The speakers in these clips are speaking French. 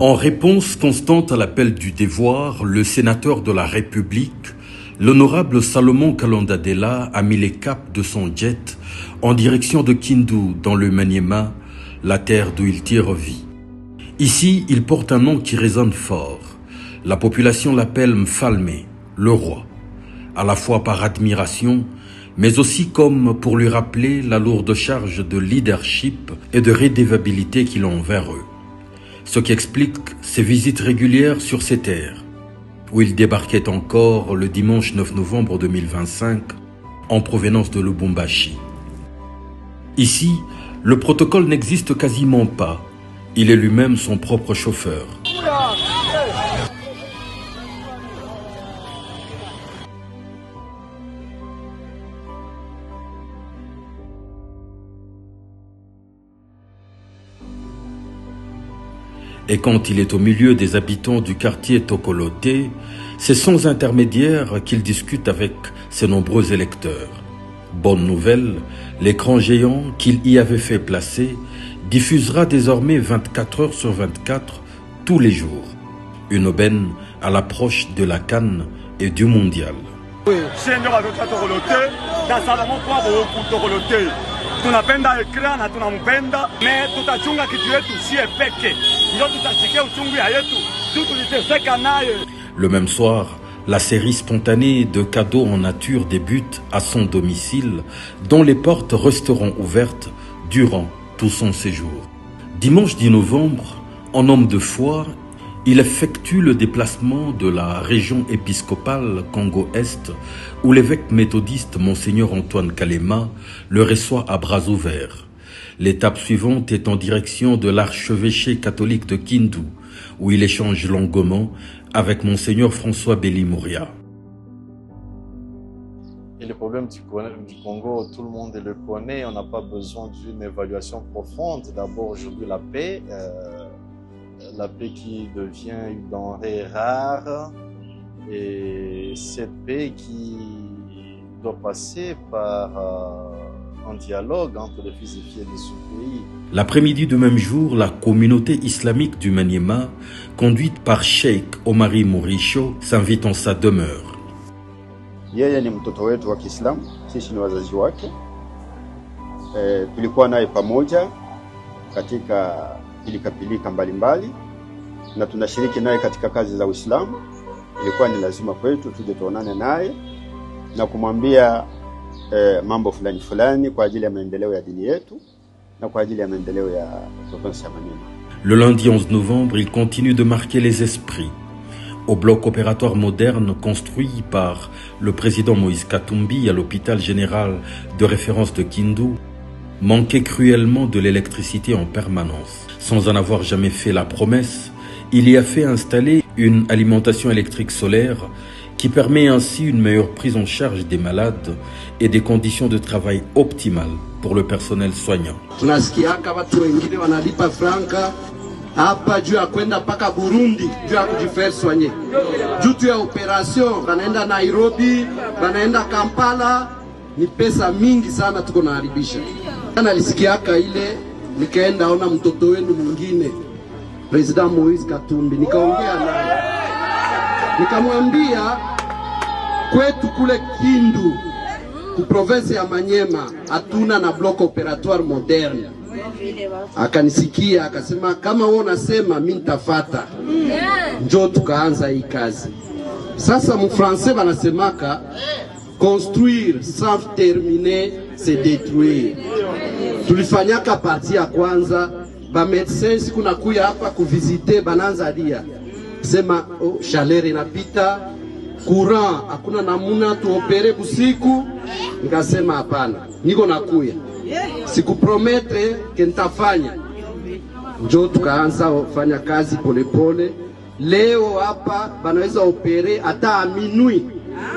En réponse constante à l'appel du devoir, le sénateur de la République, l'honorable Salomon Kalondadela, a mis les caps de son jet en direction de Kindu, dans le Maniema, la terre d'où il tire vie. Ici, il porte un nom qui résonne fort. La population l'appelle Mfalme, le roi, à la fois par admiration, mais aussi comme pour lui rappeler la lourde charge de leadership et de rédévabilité qu'il a envers eux. Ce qui explique ses visites régulières sur ces terres, où il débarquait encore le dimanche 9 novembre 2025 en provenance de Lubumbashi. Ici, le protocole n'existe quasiment pas. Il est lui-même son propre chauffeur. Et quand il est au milieu des habitants du quartier Tokoloté, c'est sans intermédiaire qu'il discute avec ses nombreux électeurs. Bonne nouvelle, l'écran géant qu'il y avait fait placer diffusera désormais 24 heures sur 24 tous les jours. Une aubaine à l'approche de la CAN et du mondial. Le même soir, la série spontanée de cadeaux en nature débute à son domicile, dont les portes resteront ouvertes durant tout son séjour. Dimanche 10 novembre, en homme de foi, il effectue le déplacement de la région épiscopale Congo-Est, où l'évêque méthodiste Monseigneur Antoine Kalema le reçoit à bras ouverts. L'étape suivante est en direction de l'archevêché catholique de Kindu, où il échange longuement avec Monseigneur François Béli-Mouria. Et le problème du Congo, tout le monde le connaît, on n'a pas besoin d'une évaluation profonde. D'abord, aujourd'hui, la paix qui devient une denrée rare, et cette paix qui doit passer par un dialogue entre les fils et filles de ce pays. L'après-midi du même jour, la communauté islamique du Maniema, conduite par Sheikh Omari Mourisho, s'invite en sa demeure. Yeye ni mtoto wetu wa Kiislamu, sisi ni wazazi wake. Tulikuwa naye pamoja katika pilika mbalimbali na tunashiriki naye katika kazi za Uislamu. Ilikuwa ni lazima kwetu tuje tuonane naye na kumwambia mambo fulani kwa ajili ya maendeleo ya dini yetu na kwa ajili ya maendeleo ya province ya Maniema. Le lundi 11 novembre, il continue de marquer les esprits. Au bloc opératoire moderne construit par le président Moïse Katumbi à l'hôpital général de référence de Kindu, manquait cruellement de l'électricité en permanence. Sans en avoir jamais fait la promesse, il y a fait installer une alimentation électrique solaire qui permet ainsi une meilleure prise en charge des malades et des conditions de travail optimales pour le personnel soignant. Tunasikiaka watu wengine wanalipa franka hapa juu ya kwenda mpaka Burundi juu ya kujifaire soigner. Juu ya operation wanaenda Nairobi, wanaenda Kampala, ni pesa mingi sana tuko naharibisha. Nalisikiaka ile, nikaenda ona mtoto wenu mwingine, President Moïse Katumbi, nikaongea naye. Nikamwambia kwetu kule Kindu, ku province ya Maniema, hatuna na bloc opératoire moderne. Akanisikia akasema kama wewe unasema mimi nitafuata. Njoo tukaanza hii kazi. Sasa mfrancais wanasemaka construire sans terminer c'est détruire. Tulifanyaka partie ya kwanza, ba médecins siku nakuya hapa kuvisiter bananza dia. Sema chaleur inapita, courant hakuna namuna tuopere busiku. Nikasema hapana, niko nakuya. Sikuprometre ke nitafanya. Njoo tukaanza kufanya kazi polepole. Leo hapa banaweza opere hata minuit.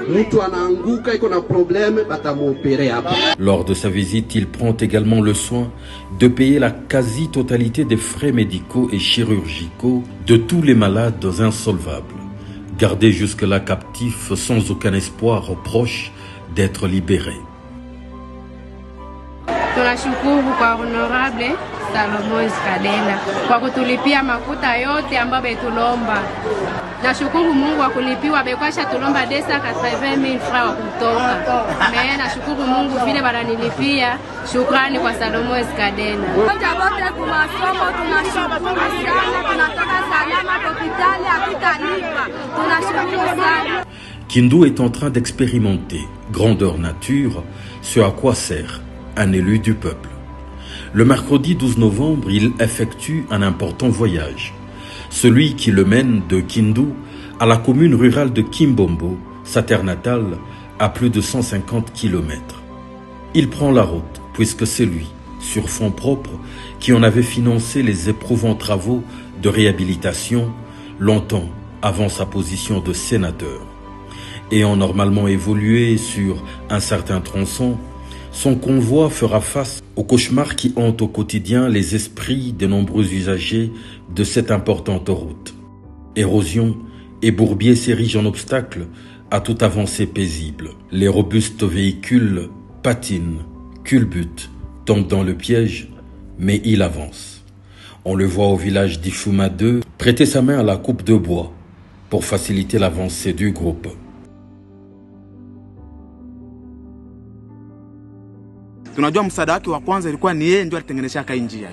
Mtu anaanguka iko na problème batamuopere hapa. Lors de sa visite, il prend également le soin de payer la quasi-totalité des frais médicaux et chirurgicaux de tous les malades insolvables, gardés jusque-là captifs sans aucun espoir proche d'être libérés. Tunashukuru kwa honorable Salomon Eskadela kwa kutulipia makuta yote ambayo betulomba. Nashukuru Mungu wa kulipiwa bekwasha tulomba 280,000 francs kutoka. Mimi nashukuru Mungu vile bananilipia. Shukrani kwa Salomon Eskadela. Wote kwa masomo tunashukuru sana, tunataka salama hospitali hatutalipa. Tunashukuru sana. Kindu est en train d'expérimenter, grandeur nature, ce à quoi sert un élu du peuple. Le mercredi 12 novembre, il effectue un important voyage. Celui qui le mène de Kindu à la commune rurale de Kimbombo, sa terre natale, à plus de 150 km. Il prend la route, puisque c'est lui, sur fonds propres, qui en avait financé les éprouvants travaux de réhabilitation longtemps avant sa position de sénateur. Ayant normalement évolué sur un certain tronçon, son convoi fera face aux cauchemars qui hantent au quotidien les esprits des nombreux usagers de cette importante route. Érosion et bourbiers s'érigent en obstacle à toute avancée paisible. Les robustes véhicules patinent, culbutent, tombent dans le piège, mais il avance. On le voit au village d'Ifuma 2 prêter sa main à la coupe de bois pour faciliter l'avancée du groupe. Tunajua msaada wake wa kwanza ilikuwa ni yeye ndio alitengenezea hii njia.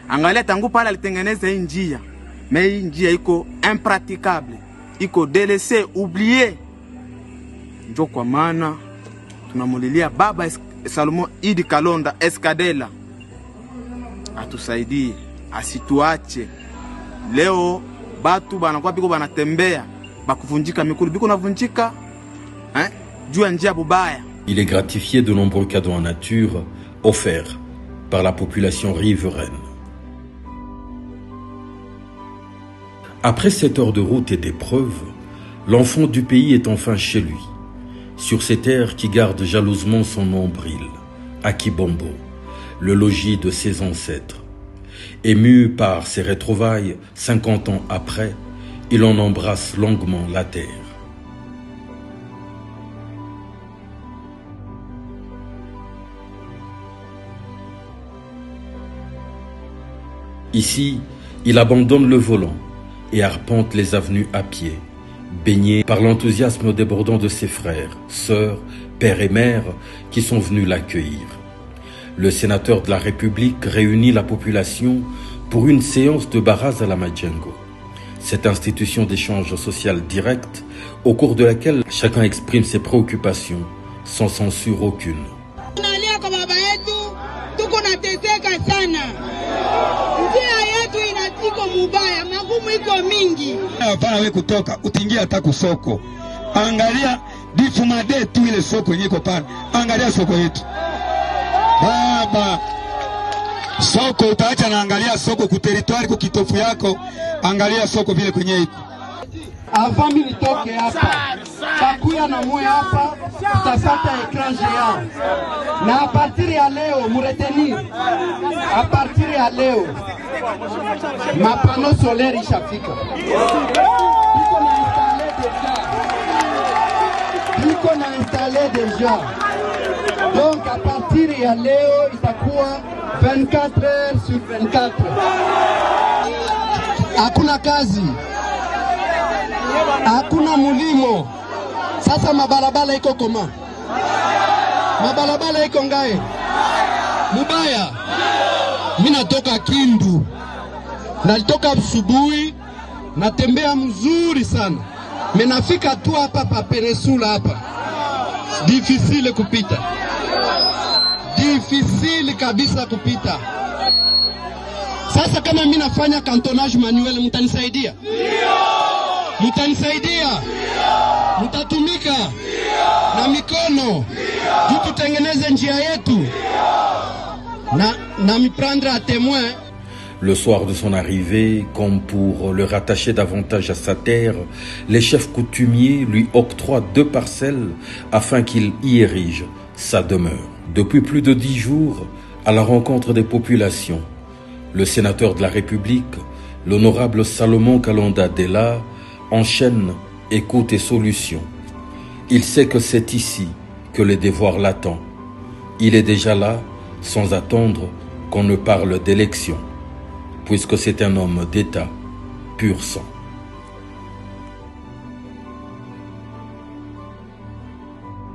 Angalia tangu pale alitengeneza hii njia. Mais hii njia iko impraticable, iko délaissé, oublié. Ndio kwa maana tunamulilia baba Salomon Idi Kalonda Eskadela atusaidie, asituache. Leo batu banakuwa biko banatembea bakuvunjika mikuru biko navunjika juu ya njia bubaya. Il est gratifié de nombreux cadeaux en nature offerts par la population riveraine. Après 7 heures de route et d'épreuves, l'enfant du pays est enfin chez lui, sur ces terres qui gardent jalousement son nombril, à Kibombo, le logis de ses ancêtres. Ému par ses retrouvailles 50 ans après, il en embrasse longuement la terre. Ici, il abandonne le volant et arpente les avenues à pied, baigné par l'enthousiasme débordant de ses frères, sœurs, pères et mères qui sont venus l'accueillir. Le sénateur de la République réunit la population pour une séance de Baraz à la Majengo. Cette institution d'échange social direct au cours de laquelle chacun exprime ses préoccupations sans censure aucune. Mubaya magumu iko mingi. Hapana wewe kutoka utingia hata kusoko. Angalia Ifuma tu ile soko yenyewe iko pale. Angalia soko yetu. Baba. Soko utaacha na angalia soko ku territoire ku kitofu yako. Angalia soko vile kwenye iko. Avant mimi nitoke hapa. Takuya na moyo hapa tutapata écran géant. Na a partir ya leo muretenir. A partir ya leo ma panneau solaire ishafika. Iko na installé déjà. Donc à partir ya leo itakuwa 24 heures sur 24. Hakuna kazi. Hakuna mulimo. Sasa mabalabala iko koma. Mabalabala iko ngae. Mubaya. Mimi natoka Kindu. Nalitoka asubuhi, natembea mzuri sana. Menafika tu hapa pa Peninsula hapa. Difficile kupita. Difficile kabisa kupita. Sasa kama mimi nafanya cantonage manuel mtanisaidia? Ndio. Mtanisaidia? Ndio. Mtatumika? Ndio. Na mikono. Ndio. Tutengeneze njia yetu. Ndio. Na mi prendre à témoin. Le soir de son arrivée, comme pour le rattacher davantage à sa terre, les chefs coutumiers lui octroient 2 parcelles afin qu'il y érige sa demeure. Depuis plus de 10 jours, à la rencontre des populations, le sénateur de la République, l'honorable Salomon Kalonda Dela, enchaîne écoute et solutions. Il sait que c'est ici que le devoir l'attend, Il est déjà là, sans attendre qu'on ne parle d'élection, puisque c'est un homme d'État pur sang.